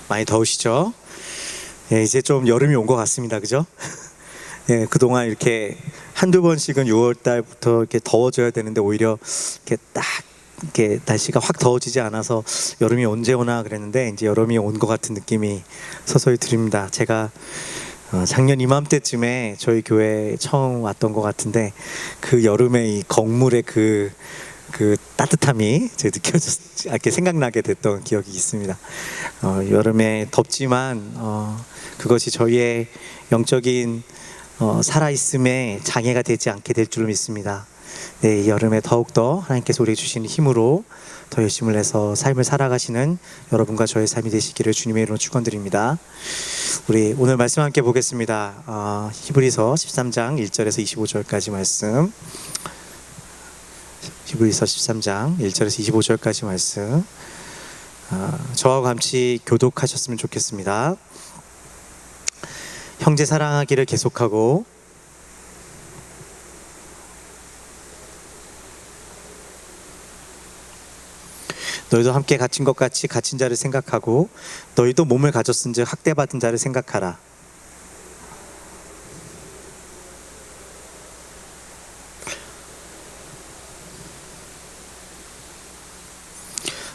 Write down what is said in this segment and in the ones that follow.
많이 더우시죠? 예, 이제 좀 여름이 온 것 같습니다. 그죠? 예, 그동안 이렇게 한두 번씩은 6월 달부터 이렇게 더워져야 되는데 오히려 이렇게 딱 이렇게 날씨가 확 더워지지 않아서 여름이 언제 오나 그랬는데 이제 여름이 온 것 같은 느낌이 서서히 듭니다. 제가 작년 이맘때쯤에 저희 교회에 처음 왔던 것 같은데 그 여름에 이 건물의 그 따뜻함이 제가 이렇게 생각나게 됐던 기억이 있습니다. 여름에 덥지만 그것이 저희의 영적인 살아있음에 장애가 되지 않게 될 줄로 믿습니다. 네, 이 여름에 더욱더 하나님께서 우리에게 주시는 힘으로 더 열심을 내서 삶을 살아가시는 여러분과 저의 삶이 되시기를 주님의 이름으로 축원드립니다. 우리 오늘 말씀 함께 보겠습니다. 히브리서 13장 1절에서 25절까지 말씀. 히브리서 13장 1절에서 25절까지 말씀. 저와 같이 교독하셨으면 좋겠습니다. 형제 사랑하기를 계속하고 너희도 함께 갇힌 것 같이 갇힌 자를 생각하고 너희도 몸을 가졌은즉 학대받은 자를 생각하라.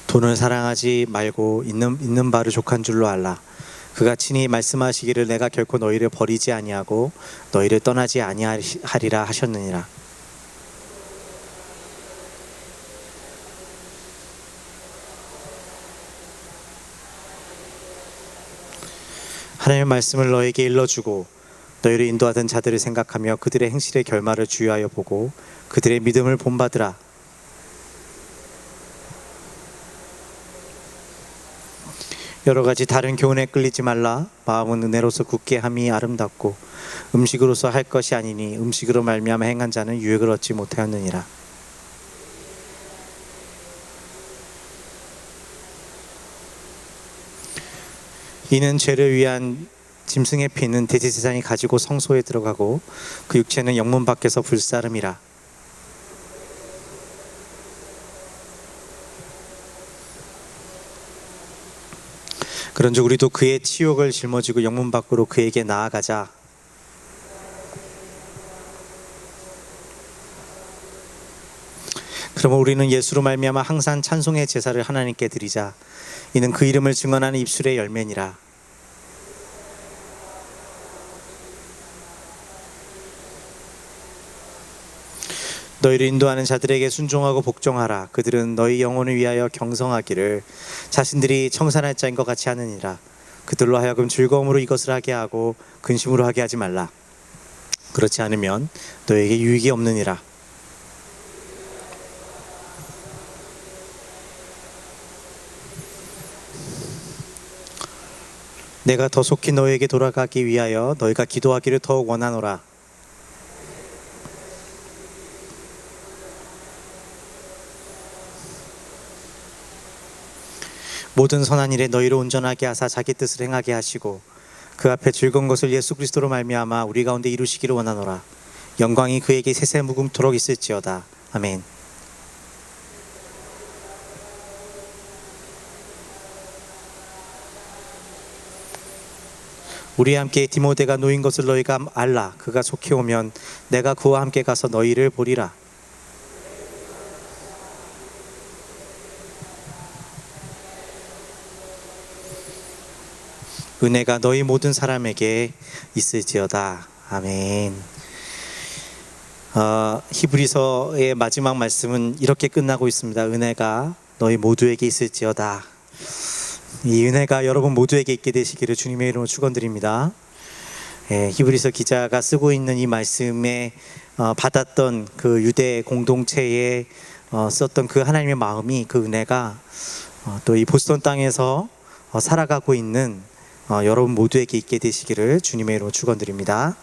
돈을 사랑하지 말고 있는 바를 족한 줄로 알라. 그가 친히 말씀하시기를 내가 결코 너희를 버리지 아니하고 너희를 떠나지 아니하리라 하셨느니라. 하나님의 말씀을 너에게 일러주고 너희를 인도하던 자들을 생각하며 그들의 행실의 결말을 주의하여 보고 그들의 믿음을 본받으라. 여러 가지 다른 교훈에 끌리지 말라. 마음은 은혜로서 굳게 함이 아름답고 음식으로서 할 것이 아니니 음식으로 말미암아 행한 자는 유익을 얻지 못하였느니라. 이는 죄를 위한 짐승의 피는 대제사장이 가지고 성소에 들어가고 그 육체는 영문 밖에서 불사름이라. 그런즉 우리도 그의 치욕을 짊어지고 영문 밖으로 그에게 나아가자. 그러면 우리는 예수로 말미암아 항상 찬송의 제사를 하나님께 드리자. 이는 그 이름을 증언하는 입술의 열매니라. 너희를 인도하는 자들에게 순종하고 복종하라. 그들은 너희 영혼을 위하여 경성하기를 자신들이 청산할 자인 것 같이 하느니라. 그들로 하여금 즐거움으로 이것을 하게 하고 근심으로 하게 하지 말라. 그렇지 않으면 너에게 유익이 없느니라. 내가 더 속히 너에게 돌아가기 위하여 너희가 기도하기를 더욱 원하노라. 모든 선한 일에 너희를 온전하게 하사 자기 뜻을 행하게 하시고 그 앞에 즐거운 것을 예수 그리스도로 말미암아 우리 가운데 이루시기를 원하노라. 영광이 그에게 세세 무궁토록 있을지어다. 아멘. 우리와 함께 디모데가 놓인 것을 너희가 알라. 그가 속히 오면 내가 그와 함께 가서 너희를 보리라. 은혜가 너희 모든 사람에게 있을지어다. 아멘. 히브리서의 마지막 말씀은 이렇게 끝나고 있습니다. 은혜가 너희 모두에게 있을지어다. 이 은혜가 여러분 모두에게 있게 되시기를 주님의 이름으로 축원드립니다. 히브리서 기자가 쓰고 있는 이 말씀에 받았던 그 유대 공동체에 썼던 그 하나님의 마음이, 그 은혜가 또 이 보스턴 땅에서 살아가고 있는 여러분 모두에게 있게 되시기를 주님의 이름으로 축원드립니다.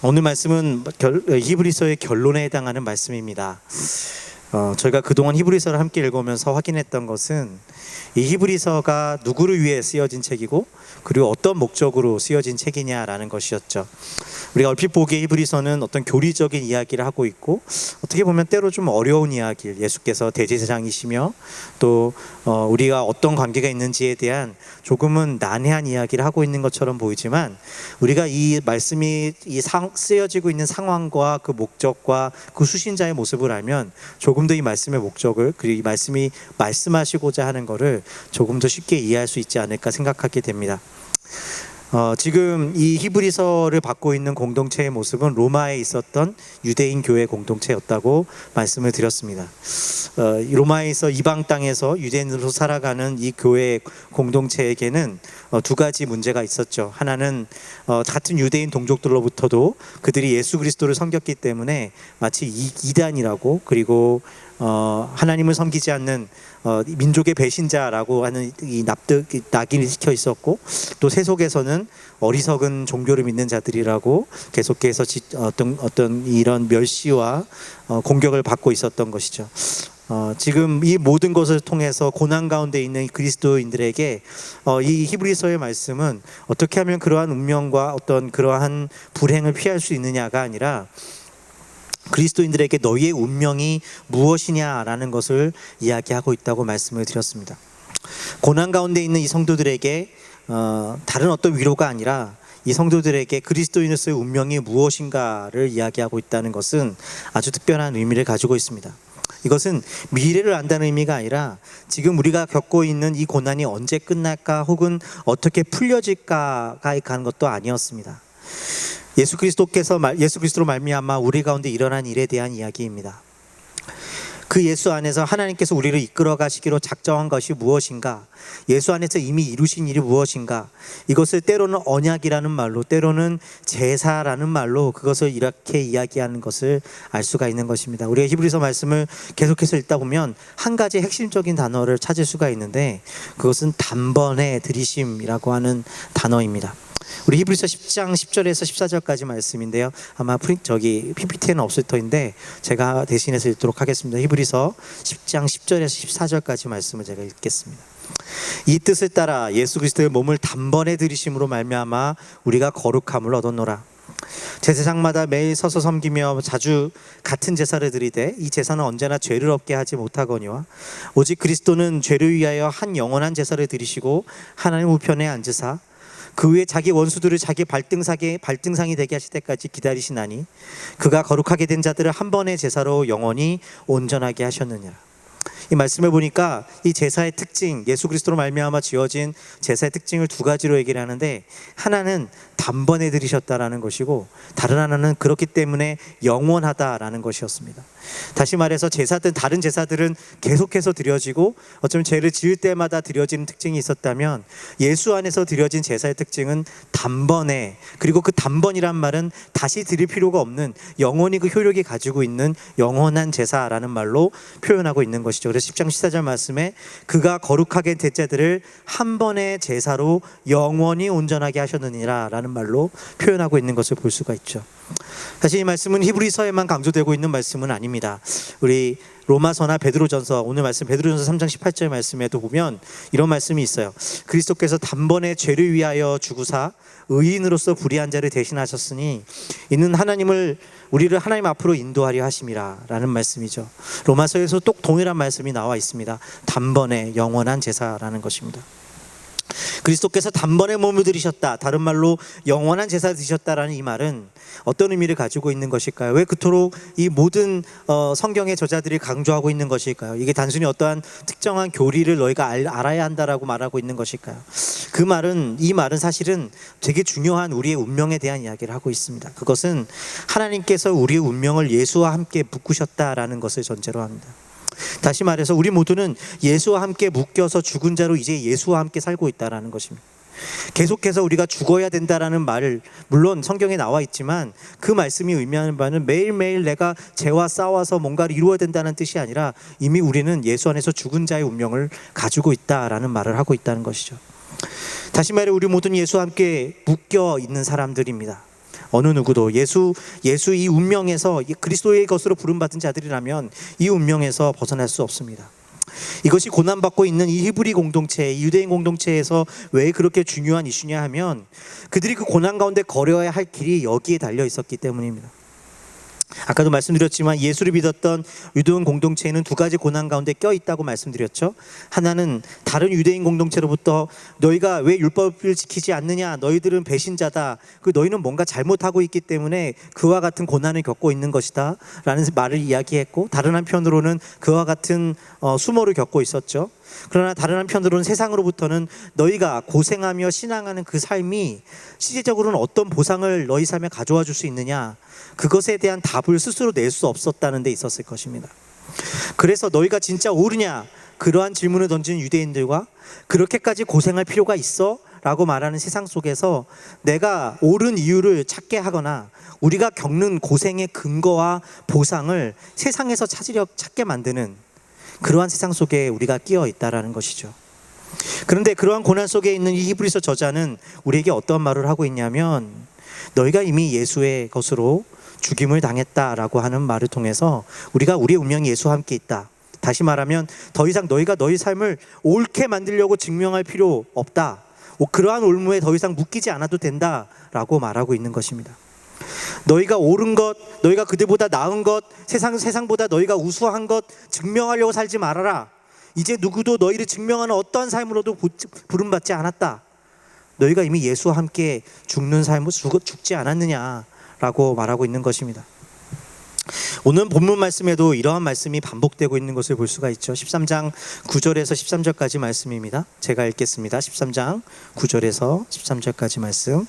오늘 말씀은 히브리서의 결론에 해당하는 말씀입니다. 저희가 그동안 히브리서를 함께 읽으면서 확인했던 것은 이 히브리서가 누구를 위해 쓰여진 책이고 그리고 어떤 목적으로 쓰여진 책이냐라는 것이었죠. 우리가 얼핏 보기에 히브리서는 어떤 교리적인 이야기를 하고 있고, 어떻게 보면 때로 좀 어려운 이야기를, 예수께서 대제사장이시며 또 우리가 어떤 관계가 있는지에 대한 조금은 난해한 이야기를 하고 있는 것처럼 보이지만, 우리가 이 말씀이 쓰여지고 있는 상황과 그 목적과 그 수신자의 모습을 알면 조금 더 이 말씀의 목적을, 그리고 이 말씀이 말씀하시고자 하는 것을 조금 더 쉽게 이해할 수 있지 않을까 생각하게 됩니다. 지금 이 히브리서를 받고 있는 공동체의 모습은 로마에 있었던 유대인 교회 공동체였다고 말씀을 드렸습니다. 로마에 있어 이방 땅에서 유대인으로 살아가는 이 교회 공동체에게는 두 가지 문제가 있었죠. 하나는 같은 유대인 동족들로부터도 그들이 예수 그리스도를 섬겼기 때문에 마치 이단이라고, 그리고 하나님을 섬기지 않는 민족의 배신자라고 하는 이 낙인이 찍혀 있었고, 또 세속에서는 어리석은 종교를 믿는 자들이라고 계속해서 어떤 이런 멸시와 공격을 받고 있었던 것이죠. 지금 이 모든 것을 통해서 고난 가운데 있는 그리스도인들에게 이 히브리서의 말씀은 어떻게 하면 그러한 운명과 어떤 그러한 불행을 피할 수 있느냐가 아니라, 그리스도인들에게 너희의 운명이 무엇이냐라는 것을 이야기하고 있다고 말씀을 드렸습니다. 고난 가운데 있는 이 성도들에게 다른 어떤 위로가 아니라 이 성도들에게 그리스도인으로서의 운명이 무엇인가를 이야기하고 있다는 것은 아주 특별한 의미를 가지고 있습니다. 이것은 미래를 안다는 의미가 아니라 지금 우리가 겪고 있는 이 고난이 언제 끝날까, 혹은 어떻게 풀려질까가 가는 것도 아니었습니다. 예수 그리스도로 말미암아 우리 가운데 일어난 일에 대한 이야기입니다. 그 예수 안에서 하나님께서 우리를 이끌어 가시기로 작정한 것이 무엇인가, 예수 안에서 이미 이루신 일이 무엇인가, 이것을 때로는 언약이라는 말로, 때로는 제사라는 말로 그것을 이렇게 이야기하는 것을 알 수가 있는 것입니다. 우리가 히브리서 말씀을 계속해서 읽다 보면 한 가지 핵심적인 단어를 찾을 수가 있는데, 그것은 단번에 들이심이라고 하는 단어입니다. 우리 히브리서 10장 10절에서 14절까지 말씀인데요. 아마 PPT에는 없을 터인데 제가 대신해서 읽도록 하겠습니다. 히브리서 10장 10절에서 14절까지 말씀을 제가 읽겠습니다. 이 뜻을 따라 예수 그리스도의 몸을 단번에 들이심으로 말미암아 우리가 거룩함을 얻었노라. 제사장마다 매일 서서 섬기며 자주 같은 제사를 드리되 이 제사는 언제나 죄를 없게 하지 못하거니와 오직 그리스도는 죄를 위하여 한 영원한 제사를 드리시고 하나님 우편에 앉으사 그 후에 자기 원수들을 자기 발등상이 되게 하실 때까지 기다리시나니 그가 거룩하게 된 자들을 한 번의 제사로 영원히 온전하게 하셨느니라. 이 말씀을 보니까 이 제사의 특징, 예수 그리스도로 말미암아 지어진 제사의 특징을 두 가지로 얘기를 하는데, 하나는 단번에 드리셨다라는 것이고, 다른 하나는 그렇기 때문에 영원하다라는 것이었습니다. 다시 말해서 다른 제사들은 계속해서 드려지고 어쩌면 죄를 지을 때마다 드려지는 특징이 있었다면, 예수 안에서 드려진 제사의 특징은 단번에, 그리고 그 단번이란 말은 다시 드릴 필요가 없는 영원히 그 효력이 가지고 있는 영원한 제사라는 말로 표현하고 있는 것이죠. 그래서 10장 14절 말씀에 그가 거룩하게 된 자들을 한 번의 제사로 영원히 온전하게 하셨느니라 라는 말로 표현하고 있는 것을 볼 수가 있죠. 사실 이 말씀은 히브리서에만 강조되고 있는 말씀은 아닙니다. 우리 로마서나 베드로전서, 오늘 말씀 베드로전서 3장 18절 말씀에도 보면 이런 말씀이 있어요. 그리스도께서 단번에 죄를 위하여 죽으사 의인으로서 불의한 자를 대신하셨으니 이는 우리를 하나님 앞으로 인도하려 하심이라 라는 말씀이죠. 로마서에서 또 동일한 말씀이 나와 있습니다. 단번에 영원한 제사라는 것입니다. 그리스도께서 단번에 몸을 들이셨다, 다른 말로 영원한 제사를 드리셨다라는 이 말은 어떤 의미를 가지고 있는 것일까요? 왜 그토록 이 모든 성경의 저자들이 강조하고 있는 것일까요? 이게 단순히 어떠한 특정한 교리를 너희가 알아야 한다라고 말하고 있는 것일까요? 이 말은 사실은 되게 중요한 우리의 운명에 대한 이야기를 하고 있습니다. 그것은 하나님께서 우리의 운명을 예수와 함께 묶으셨다라는 것을 전제로 합니다. 다시 말해서 우리 모두는 예수와 함께 묶여서 죽은 자로 이제 예수와 함께 살고 있다라는 것입니다. 계속해서 우리가 죽어야 된다라는 말을 물론 성경에 나와 있지만, 그 말씀이 의미하는 바는 매일매일 내가 죄와 싸워서 뭔가를 이루어야 된다는 뜻이 아니라 이미 우리는 예수 안에서 죽은 자의 운명을 가지고 있다라는 말을 하고 있다는 것이죠. 다시 말해 우리 모두는 예수와 함께 묶여 있는 사람들입니다. 어느 누구도 예수 이 운명에서 그리스도의 것으로 부름받은 자들이라면 이 운명에서 벗어날 수 없습니다. 이것이 고난받고 있는 이 히브리 공동체, 이 유대인 공동체에서 왜 그렇게 중요한 이슈냐 하면 그들이 그 고난 가운데 걸어야 할 길이 여기에 달려 있었기 때문입니다. 아까도 말씀드렸지만 예수를 믿었던 유대인 공동체에는 두 가지 고난 가운데 껴있다고 말씀드렸죠. 하나는 다른 유대인 공동체로부터 너희가 왜 율법을 지키지 않느냐, 너희들은 배신자다, 너희는 뭔가 잘못하고 있기 때문에 그와 같은 고난을 겪고 있는 것이다 라는 말을 이야기했고, 다른 한편으로는 그와 같은 수모를 겪고 있었죠. 그러나 다른 한편으로는 세상으로부터는 너희가 고생하며 신앙하는 그 삶이 실질적으로는 어떤 보상을 너희 삶에 가져와 줄 수 있느냐, 그것에 대한 답을 스스로 낼 수 없었다는 데 있었을 것입니다. 그래서 너희가 진짜 옳으냐, 그러한 질문을 던진 유대인들과 그렇게까지 고생할 필요가 있어? 라고 말하는 세상 속에서 내가 옳은 이유를 찾게 하거나 우리가 겪는 고생의 근거와 보상을 세상에서 찾게 만드는 그러한 세상 속에 우리가 끼어 있다라는 것이죠. 그런데 그러한 고난 속에 있는 이 히브리서 저자는 우리에게 어떤 말을 하고 있냐면, 너희가 이미 예수의 것으로 죽임을 당했다라고 하는 말을 통해서 우리가 우리의 운명이 예수와 함께 있다, 다시 말하면 더 이상 너희가 너희 삶을 옳게 만들려고 증명할 필요 없다, 그러한 올무에 더 이상 묶이지 않아도 된다라고 말하고 있는 것입니다. 너희가 옳은 것, 너희가 그들보다 나은 것, 세상보다 너희가 우수한 것 증명하려고 살지 말아라. 이제 누구도 너희를 증명하는 어떠한 삶으로도 부름받지 않았다. 너희가 이미 예수와 함께 죽는 삶으로 죽지 않았느냐라고 말하고 있는 것입니다. 오늘 본문 말씀에도 이러한 말씀이 반복되고 있는 것을 볼 수가 있죠. 13장 9절에서 13절까지 말씀입니다. 제가 읽겠습니다. 13장 9절에서 13절까지 말씀.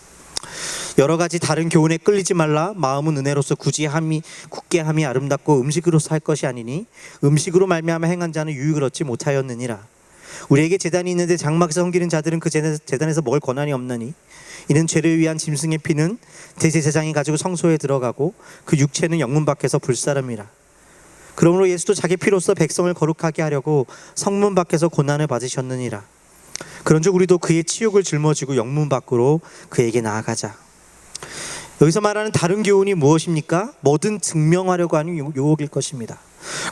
여러 가지 다른 교훈에 끌리지 말라. 마음은 은혜로서 굳게 함이 아름답고 음식으로서 할 것이 아니니 음식으로 말미암아 행한 자는 유익을 얻지 못하였느니라. 우리에게 제단이 있는데 장막에서 섬기는 자들은 그 제단에서 먹을 권한이 없나니 이는 죄를 위한 짐승의 피는 대제사장이 가지고 성소에 들어가고 그 육체는 영문 밖에서 불사름이라. 그러므로 예수도 자기 피로써 백성을 거룩하게 하려고 성문 밖에서 고난을 받으셨느니라. 그런즉 우리도 그의 치욕을 짊어지고 영문 밖으로 그에게 나아가자. 여기서 말하는 다른 교훈이 무엇입니까? 뭐든 증명하려고 하는 유혹일 것입니다.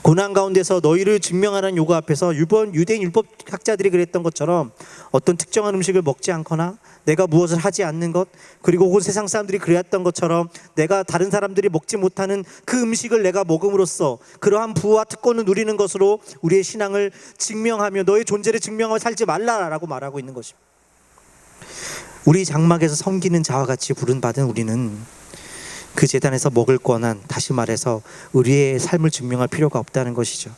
고난 가운데서 너희를 증명하라는 요구 앞에서 유대인 율법학자들이 그랬던 것처럼 어떤 특정한 음식을 먹지 않거나 내가 무엇을 하지 않는 것, 그리고 혹은 세상 사람들이 그랬던 것처럼 내가 다른 사람들이 먹지 못하는 그 음식을 내가 먹음으로써 그러한 부와 특권을 누리는 것으로 우리의 신앙을 증명하며 너의 존재를 증명하며 살지 말라라고 말하고 있는 것입니다. 우리 장막에서 섬기는 자와 같이 부름받은 우리는 그 제단에서 먹을 권한, 다시 말해서 우리의 삶을 증명할 필요가 없다는 것이죠.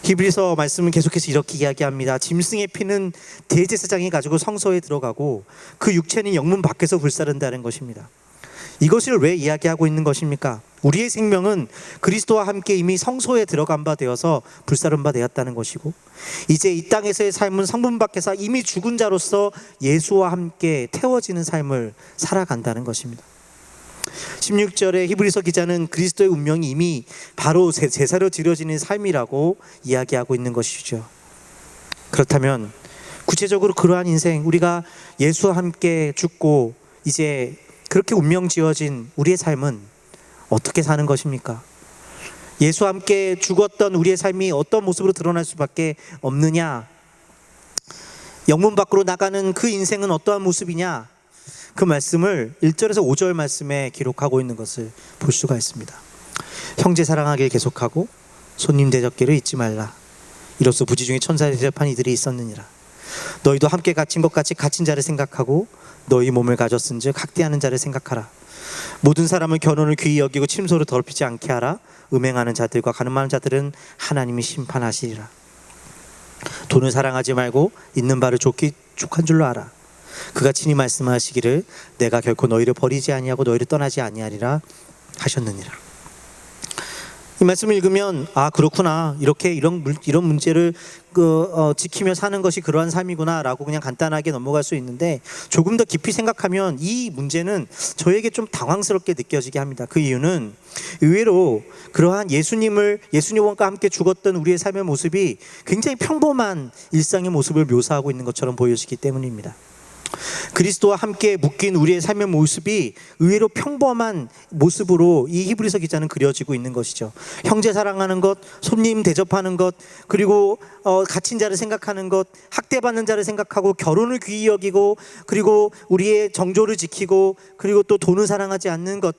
히브리서 말씀은 계속해서 이렇게 이야기합니다. 짐승의 피는 대제사장이 가지고 성소에 들어가고 그 육체는 영문 밖에서 불사른다는 것입니다. 이것을 왜 이야기하고 있는 것입니까? 우리의 생명은 그리스도와 함께 이미 성소에 들어간 바 되어서 불사른 바 되었다는 것이고, 이제 이 땅에서의 삶은 성문 밖에서 이미 죽은 자로서 예수와 함께 태워지는 삶을 살아간다는 것입니다. 16절에 히브리서 기자는 그리스도의 운명이 이미 바로 제사로 드려지는 삶이라고 이야기하고 있는 것이죠. 그렇다면 구체적으로 그러한 인생, 우리가 예수와 함께 죽고 이제 그렇게 운명 지어진 우리의 삶은 어떻게 사는 것입니까? 예수와 함께 죽었던 우리의 삶이 어떤 모습으로 드러날 수밖에 없느냐? 영문 밖으로 나가는 그 인생은 어떠한 모습이냐? 그 말씀을 1절에서 5절 말씀에 기록하고 있는 것을 볼 수가 있습니다. 형제 사랑하길 계속하고 손님 대접기를 잊지 말라. 이로써 부지 중에 천사를 대접한 이들이 있었느니라. 너희도 함께 갇힌 것 같이 갇힌 자를 생각하고 너희 몸을 가졌은즉 학대하는 자를 생각하라. 모든 사람은 견혼을 귀히 여기고 침소를 더럽히지 않게 하라. 음행하는 자들과 가늠하는 자들은 하나님이 심판하시리라. 돈을 사랑하지 말고 있는 바를 족한 줄로 알아. 그가 친히 말씀하시기를 내가 결코 너희를 버리지 아니하고 너희를 떠나지 아니하리라 하셨느니라. 이 말씀을 읽으면 그렇구나, 이렇게 이런 문제를 지키며 사는 것이 그러한 삶이구나라고 그냥 간단하게 넘어갈 수 있는데, 조금 더 깊이 생각하면 이 문제는 저에게 좀 당황스럽게 느껴지게 합니다. 그 이유는 의외로 그러한 예수님과 함께 죽었던 우리의 삶의 모습이 굉장히 평범한 일상의 모습을 묘사하고 있는 것처럼 보여지기 때문입니다. 그리스도와 함께 묶인 우리의 삶의 모습이 의외로 평범한 모습으로 이 히브리서 기자는 그려지고 있는 것이죠. 형제 사랑하는 것, 손님 대접하는 것, 그리고 갇힌 자를 생각하는 것, 학대받는 자를 생각하고 결혼을 귀히 여기고, 그리고 우리의 정조를 지키고, 그리고 또 돈을 사랑하지 않는 것,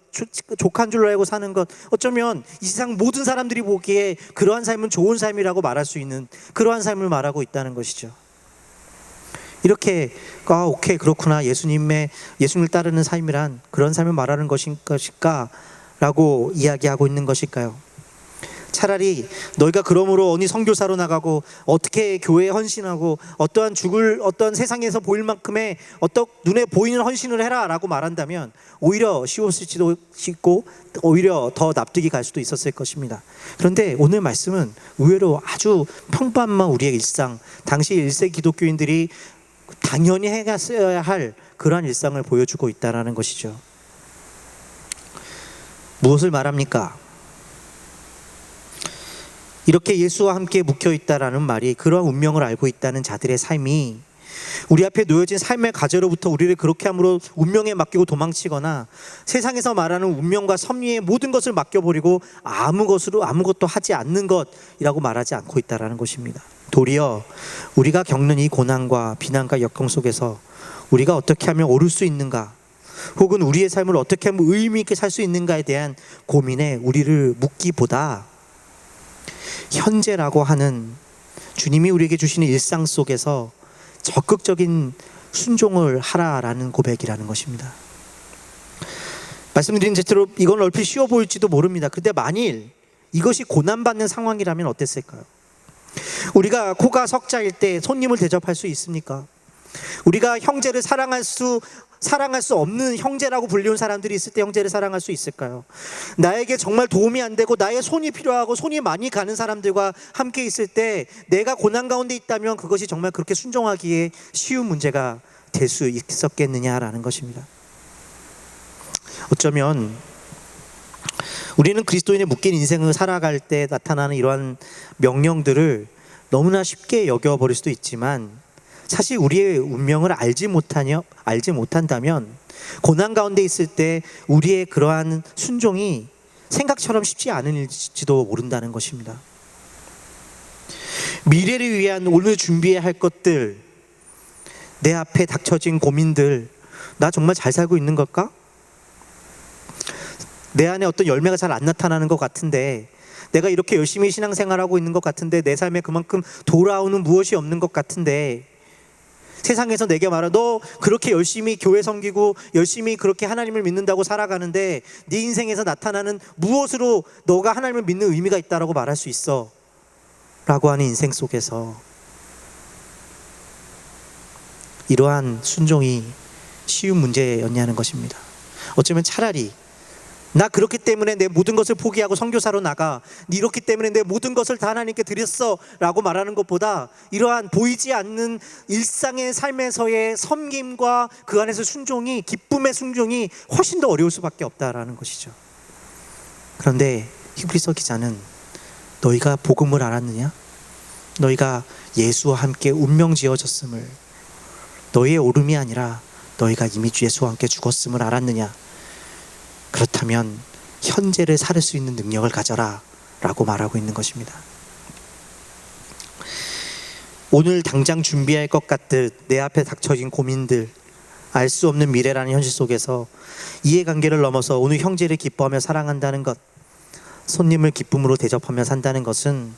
족한 줄로 알고 사는 것. 어쩌면 이 세상 모든 사람들이 보기에 그러한 삶은 좋은 삶이라고 말할 수 있는 그러한 삶을 말하고 있다는 것이죠. 이렇게 오케이 그렇구나, 예수님을 따르는 삶이란 그런 삶을 말하는 것일까 라고 이야기하고 있는 것일까요? 차라리 너희가 그러므로 어디 선교사로 나가고 어떻게 교회에 헌신하고 어떠한 세상에서 보일 만큼의 눈에 보이는 헌신을 해라 라고 말한다면 오히려 쉬웠을지도 싶고 오히려 더 납득이 갈 수도 있었을 것입니다. 그런데 오늘 말씀은 의외로 아주 평범한 우리의 일상, 당시 1세 기독교인들이 당연히 해갔어야 할 그러한 일상을 보여주고 있다는 것이죠. 무엇을 말합니까? 이렇게 예수와 함께 묵혀있다라는 말이 그러한 운명을 알고 있다는 자들의 삶이 우리 앞에 놓여진 삶의 과제로부터 우리를 그렇게 함으로 운명에 맡기고 도망치거나 세상에서 말하는 운명과 섭리의 모든 것을 맡겨버리고 아무것도 하지 않는 것이라고 말하지 않고 있다는 것입니다. 도리어 우리가 겪는 이 고난과 비난과 역경 속에서 우리가 어떻게 하면 오를 수 있는가, 혹은 우리의 삶을 어떻게 하면 의미 있게 살 수 있는가에 대한 고민에 우리를 묻기보다 현재라고 하는 주님이 우리에게 주시는 일상 속에서 적극적인 순종을 하라라는 고백이라는 것입니다. 말씀드린 대로 이건 얼핏 쉬워 보일지도 모릅니다. 그런데 만일 이것이 고난받는 상황이라면 어땠을까요? 우리가 코가 석자일 때 손님을 대접할 수 있습니까? 우리가 형제를 사랑할 수 없는 형제라고 불리운 사람들이 있을 때 형제를 사랑할 수 있을까요? 나에게 정말 도움이 안 되고 나의 손이 필요하고 손이 많이 가는 사람들과 함께 있을 때 내가 고난 가운데 있다면 그것이 정말 그렇게 순종하기에 쉬운 문제가 될 수 있었겠느냐라는 것입니다. 어쩌면 우리는 그리스도인의 묶인 인생을 살아갈 때 나타나는 이러한 명령들을 너무나 쉽게 여겨버릴 수도 있지만, 사실 우리의 운명을 알지 못한다면 고난 가운데 있을 때 우리의 그러한 순종이 생각처럼 쉽지 않을지도 모른다는 것입니다. 미래를 위한 오늘 준비해야 할 것들, 내 앞에 닥쳐진 고민들, 나 정말 잘 살고 있는 걸까? 내 안에 어떤 열매가 잘 안 나타나는 것 같은데, 내가 이렇게 열심히 신앙생활하고 있는 것 같은데 내 삶에 그만큼 돌아오는 무엇이 없는 것 같은데, 세상에서 내게 말하, 너 그렇게 열심히 교회 섬기고 열심히 그렇게 하나님을 믿는다고 살아가는데 네 인생에서 나타나는 무엇으로 너가 하나님을 믿는 의미가 있다라고 말할 수 있어? 라고 하는 인생 속에서 이러한 순종이 쉬운 문제였냐는 것입니다. 어쩌면 차라리 나 그렇기 때문에 내 모든 것을 포기하고 선교사로 나가, 이렇기 때문에 내 모든 것을 다 하나님께 드렸어 라고 말하는 것보다 이러한 보이지 않는 일상의 삶에서의 섬김과 그 안에서 순종이, 기쁨의 순종이 훨씬 더 어려울 수밖에 없다라는 것이죠. 그런데 히브리서 기자는 너희가 복음을 알았느냐? 너희가 예수와 함께 운명 지어졌음을, 너희의 오름이 아니라 너희가 이미 예수와 함께 죽었음을 알았느냐? 그렇다면 현재를 살 수 있는 능력을 가져라 라고 말하고 있는 것입니다. 오늘 당장 준비할 것 같듯 내 앞에 닥쳐진 고민들, 알 수 없는 미래라는 현실 속에서 이해관계를 넘어서 오늘 형제를 기뻐하며 사랑한다는 것, 손님을 기쁨으로 대접하며 산다는 것은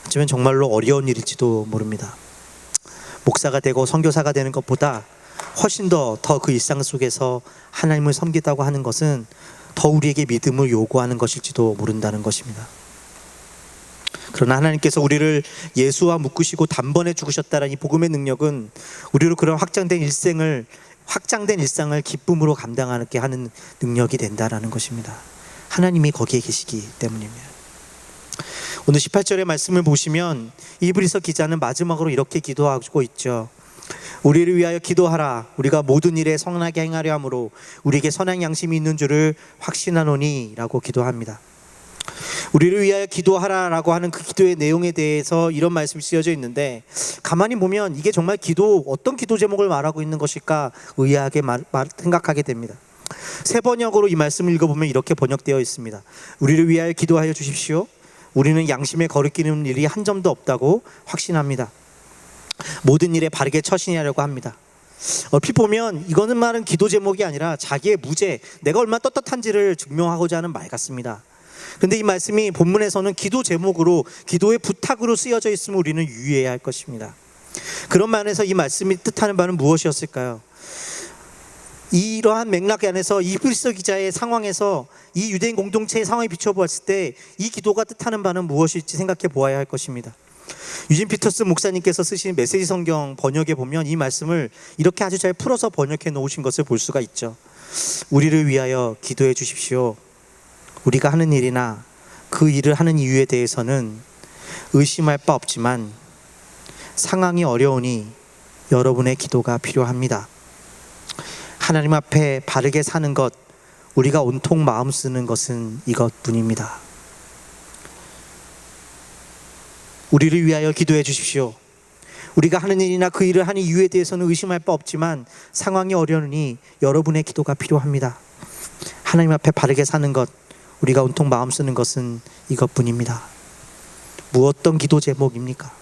어쩌면 정말로 어려운 일일지도 모릅니다. 목사가 되고 선교사가 되는 것보다 훨씬 더 그 일상 속에서 하나님을 섬기다고 하는 것은 더 우리에게 믿음을 요구하는 것일지도 모른다는 것입니다. 그러나 하나님께서 우리를 예수와 묶으시고 단번에 죽으셨다는 이 복음의 능력은 우리로 그런 확장된 일상을 기쁨으로 감당하게 하는 능력이 된다는 것입니다. 하나님이 거기에 계시기 때문입니다. 오늘 18절의 말씀을 보시면 히브리서 기자는 마지막으로 이렇게 기도하고 있죠. 우리를 위하여 기도하라. 우리가 모든 일에 선하게 행하려 함으로 우리에게 선한 양심이 있는 줄을 확신하노니 라고 기도합니다. 우리를 위하여 기도하라라고 하는 그 기도의 내용에 대해서 이런 말씀이 쓰여져 있는데, 가만히 보면 이게 정말 어떤 기도 제목을 말하고 있는 것일까 의아하게 생각하게 됩니다. 새 번역으로 이 말씀을 읽어보면 이렇게 번역되어 있습니다. 우리를 위하여 기도하여 주십시오. 우리는 양심에 거리끼는 일이 한 점도 없다고 확신합니다. 모든 일에 바르게 처신하려고 합니다. 얼핏 보면 이거는 말은 기도 제목이 아니라 자기의 무죄, 내가 얼마나 떳떳한지를 증명하고자 하는 말 같습니다. 그런데 이 말씀이 본문에서는 기도 제목으로, 기도의 부탁으로 쓰여져 있음을 우리는 유의해야 할 것입니다. 그런 면에서 이 말씀이 뜻하는 바는 무엇이었을까요? 이러한 맥락 안에서 이 히브리서 기자의 상황에서 이 유대인 공동체의 상황에 비춰보았을 때 이 기도가 뜻하는 바는 무엇일지 생각해 보아야 할 것입니다. 유진 피터스 목사님께서 쓰신 메시지 성경 번역에 보면 이 말씀을 이렇게 아주 잘 풀어서 번역해 놓으신 것을 볼 수가 있죠. 우리를 위하여 기도해 주십시오. 우리가 하는 일이나 그 일을 하는 이유에 대해서는 의심할 바 없지만 상황이 어려우니 여러분의 기도가 필요합니다. 하나님 앞에 바르게 사는 것, 우리가 온통 마음 쓰는 것은 이것뿐입니다. 우리를 위하여 기도해 주십시오. 우리가 하는 일이나 그 일을 하는 이유에 대해서는 의심할 바 없지만 상황이 어려우니 여러분의 기도가 필요합니다. 하나님 앞에 바르게 사는 것, 우리가 온통 마음 쓰는 것은 이것뿐입니다. 무엇던 기도 제목입니까?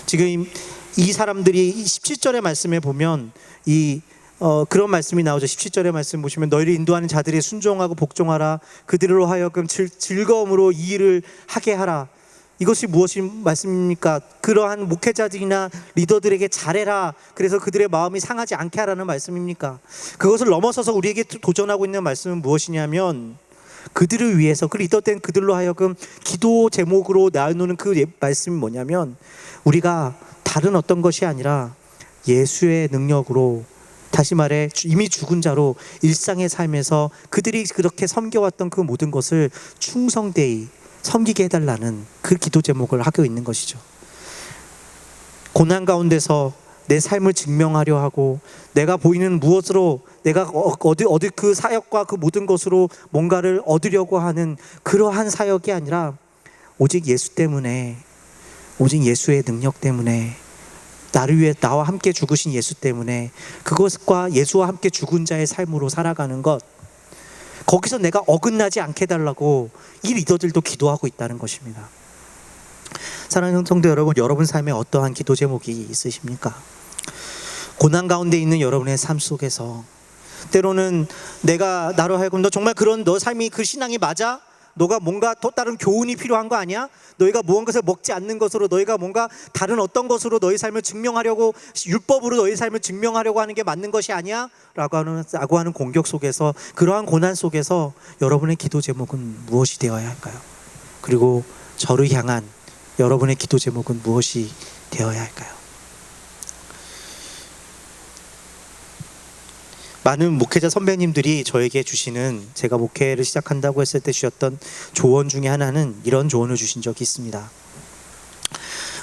지금 이 사람들이 17절의 말씀에 보면 그런 말씀이 나오죠. 17절의 말씀 보시면 너희를 인도하는 자들이 순종하고 복종하라. 그들로 하여금 즐거움으로 이 일을 하게 하라. 이것이 무엇이 말씀입니까? 그러한 목회자들이나 리더들에게 잘해라. 그래서 그들의 마음이 상하지 않게 하라는 말씀입니까? 그것을 넘어서서 우리에게 도전하고 있는 말씀은 무엇이냐면, 그들을 위해서, 그 리더된 그들로 하여금 기도 제목으로 나누는 그 말씀이 뭐냐면, 우리가 다른 어떤 것이 아니라 예수의 능력으로, 다시 말해 이미 죽은 자로 일상의 삶에서 그들이 그렇게 섬겨왔던 그 모든 것을 충성되이 섬기게 해달라는 그 기도 제목을 하고 있는 것이죠. 고난 가운데서 내 삶을 증명하려 하고, 내가 보이는 무엇으로, 내가 어디 그 사역과 그 모든 것으로 뭔가를 얻으려고 하는 그러한 사역이 아니라 오직 예수 때문에, 오직 예수의 능력 때문에, 나를 위해 나와 함께 죽으신 예수 때문에 그것과 예수와 함께 죽은 자의 삶으로 살아가는 것, 거기서 내가 어긋나지 않게 해달라고 이 리더들도 기도하고 있다는 것입니다. 사랑하는 성도 여러분, 여러분 삶에 어떠한 기도 제목이 있으십니까? 고난 가운데 있는 여러분의 삶 속에서 때로는 내가 나로 하여금 너 정말 너 삶이 그 신앙이 맞아? 너가 뭔가 또 다른 교훈이 필요한 거 아니야? 너희가 무언가를 먹지 않는 것으로, 너희가 뭔가 다른 어떤 것으로 너희 삶을 증명하려고, 율법으로 너희 삶을 증명하려고 하는 게 맞는 것이 아니야? 라고 하는 공격 속에서, 그러한 고난 속에서 여러분의 기도 제목은 무엇이 되어야 할까요? 그리고 저를 향한 여러분의 기도 제목은 무엇이 되어야 할까요? 많은 목회자 선배님들이 저에게 주시는, 제가 목회를 시작한다고 했을 때 주셨던 조언 중에 하나는 이런 조언을 주신 적이 있습니다.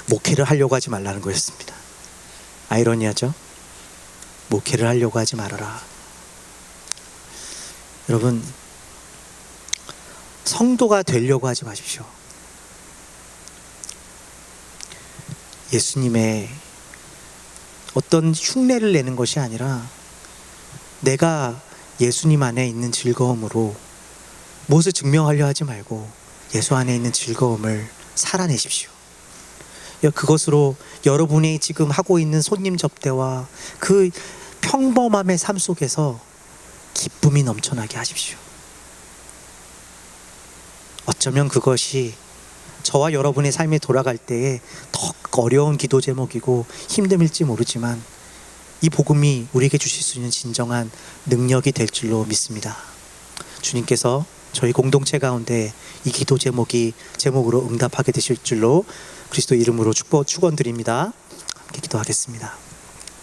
목회를 하려고 하지 말라는 거였습니다. 아이러니하죠? 목회를 하려고 하지 말아라. 여러분, 성도가 되려고 하지 마십시오. 예수님의 어떤 흉내를 내는 것이 아니라 내가 예수님 안에 있는 즐거움으로 무엇을 증명하려 하지 말고 예수 안에 있는 즐거움을 살아내십시오. 그것으로 여러분이 지금 하고 있는 손님 접대와 그 평범함의 삶 속에서 기쁨이 넘쳐나게 하십시오. 어쩌면 그것이 저와 여러분의 삶에 돌아갈 때에 더 어려운 기도 제목이고 힘듦일지 모르지만 이 복음이 우리에게 주실 수 있는 진정한 능력이 될 줄로 믿습니다. 주님께서 저희 공동체 가운데 이 기도 제목으로 응답하게 되실 줄로 그리스도 이름으로 축원드립니다. 함께 기도하겠습니다.